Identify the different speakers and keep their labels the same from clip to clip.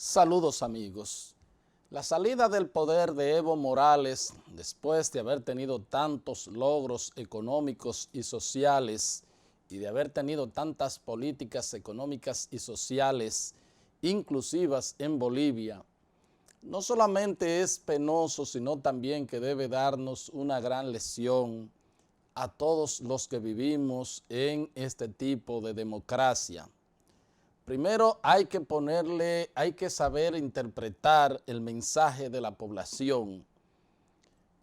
Speaker 1: Saludos amigos. La salida del poder de Evo Morales, después de haber tenido tantos logros económicos y sociales y de haber tenido tantas políticas económicas y sociales inclusivas en Bolivia, no solamente es penoso, sino también que debe darnos una gran lección a todos los que vivimos en este tipo de democracia. Primero hay que saber interpretar el mensaje de la población.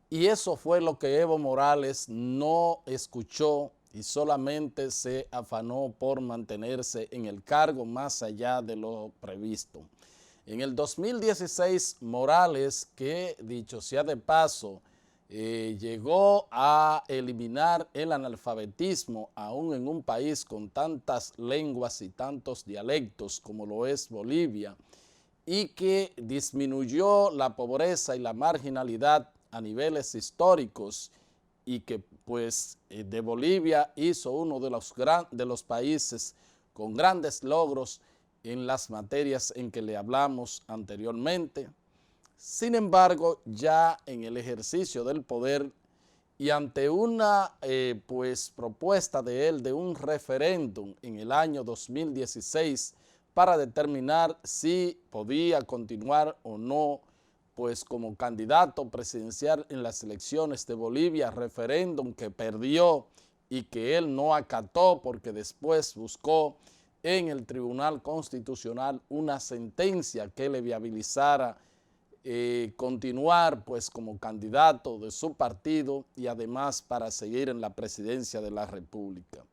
Speaker 1: Y eso fue lo que Evo Morales no escuchó y solamente se afanó por mantenerse en el cargo más allá de lo previsto. En el 2016, Morales, que dicho sea de paso, llegó a eliminar el analfabetismo aún en un país con tantas lenguas y tantos dialectos como lo es Bolivia, y que disminuyó la pobreza y la marginalidad a niveles históricos y que pues de Bolivia hizo uno de los países con grandes logros en las materias en que le hablamos anteriormente. Sin embargo, ya en el ejercicio del poder y ante una propuesta de él de un referéndum en el año 2016 para determinar si podía continuar o no pues como candidato presidencial en las elecciones de Bolivia, referéndum que perdió y que él no acató porque después buscó en el Tribunal Constitucional una sentencia que le viabilizara continuar pues como candidato de su partido y además para seguir en la presidencia de la República.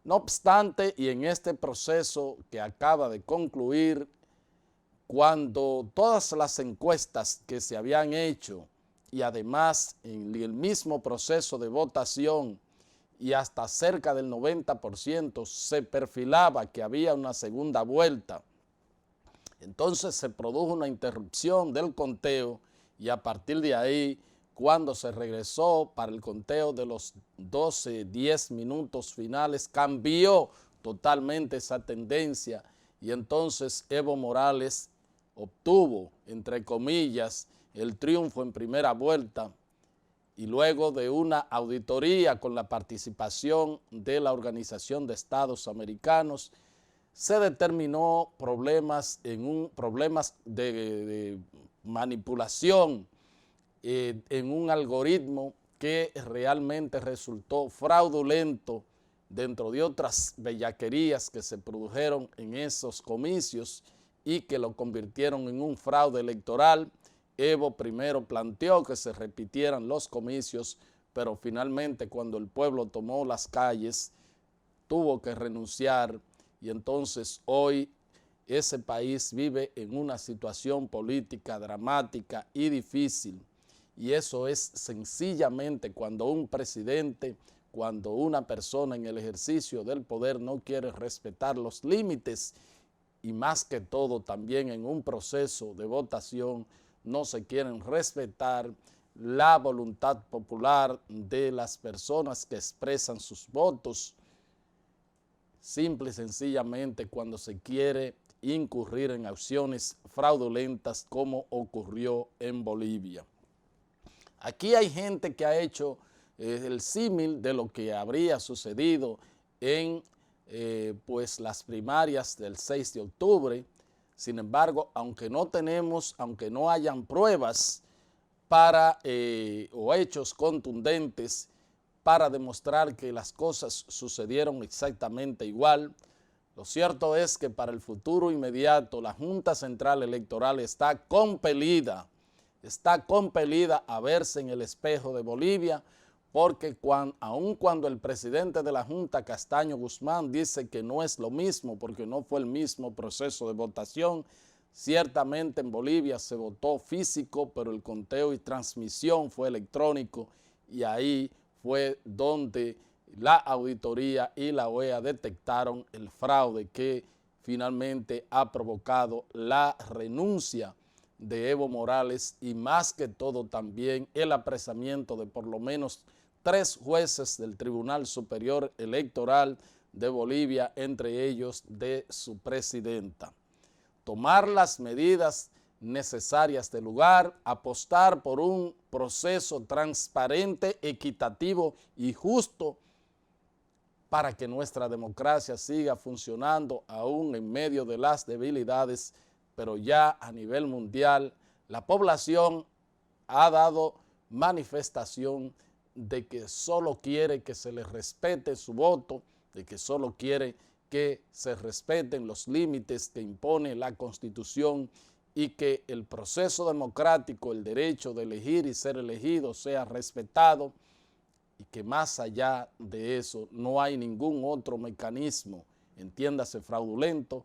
Speaker 1: No obstante, y en este proceso que acaba de concluir, cuando todas las encuestas que se habían hecho y además en el mismo proceso de votación y hasta cerca del 90% se perfilaba que había una segunda vuelta, entonces se produjo una interrupción del conteo y a partir de ahí, cuando se regresó para el conteo de los 10 minutos finales, cambió totalmente esa tendencia y entonces Evo Morales obtuvo, entre comillas, el triunfo en primera vuelta y luego de una auditoría con la participación de la Organización de Estados Americanos, se determinó problemas de manipulación en un algoritmo que realmente resultó fraudulento dentro de otras bellaquerías que se produjeron en esos comicios y que lo convirtieron en un fraude electoral. Evo primero planteó que se repitieran los comicios, pero finalmente cuando el pueblo tomó las calles tuvo que renunciar. Y entonces hoy ese país vive en una situación política dramática y difícil. Y eso es sencillamente cuando un presidente, cuando una persona en el ejercicio del poder no quiere respetar los límites y más que todo también en un proceso de votación no se quieren respetar la voluntad popular de las personas que expresan sus votos, simple y sencillamente cuando se quiere incurrir en acciones fraudulentas como ocurrió en Bolivia. Aquí hay gente que ha hecho el símil de lo que habría sucedido en pues las primarias del 6 de octubre. Sin embargo, aunque no hayan pruebas para o hechos contundentes para demostrar que las cosas sucedieron exactamente igual, lo cierto es que para el futuro inmediato la Junta Central Electoral está compelida a verse en el espejo de Bolivia, porque aun cuando el presidente de la Junta, Castaño Guzmán, dice que no es lo mismo porque no fue el mismo proceso de votación, ciertamente en Bolivia se votó físico, pero el conteo y transmisión fue electrónico y ahí fue donde la auditoría y la OEA detectaron el fraude que finalmente ha provocado la renuncia de Evo Morales y más que todo también el apresamiento de por lo menos 3 jueces del Tribunal Superior Electoral de Bolivia, entre ellos de su presidenta. tomar las medidas necesarias del lugar, apostar por un proceso transparente, equitativo y justo para que nuestra democracia siga funcionando aún en medio de las debilidades, pero ya a nivel mundial la población ha dado manifestación de que solo quiere que se le respete su voto, de que solo quiere que se respeten los límites que impone la Constitución y que el proceso democrático, el derecho de elegir y ser elegido sea respetado, y que más allá de eso no hay ningún otro mecanismo, entiéndase fraudulento,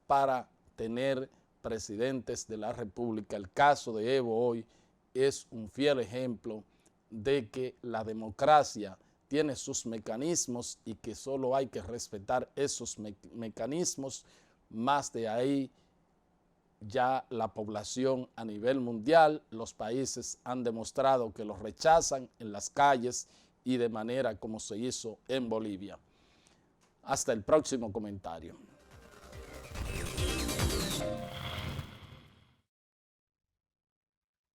Speaker 1: para tener presidentes de la República. El caso de Evo hoy es un fiel ejemplo de que la democracia tiene sus mecanismos y que solo hay que respetar esos mecanismos. Más de ahí ya la población a nivel mundial, los países han demostrado que los rechazan en las calles y de manera como se hizo en Bolivia. Hasta el próximo comentario.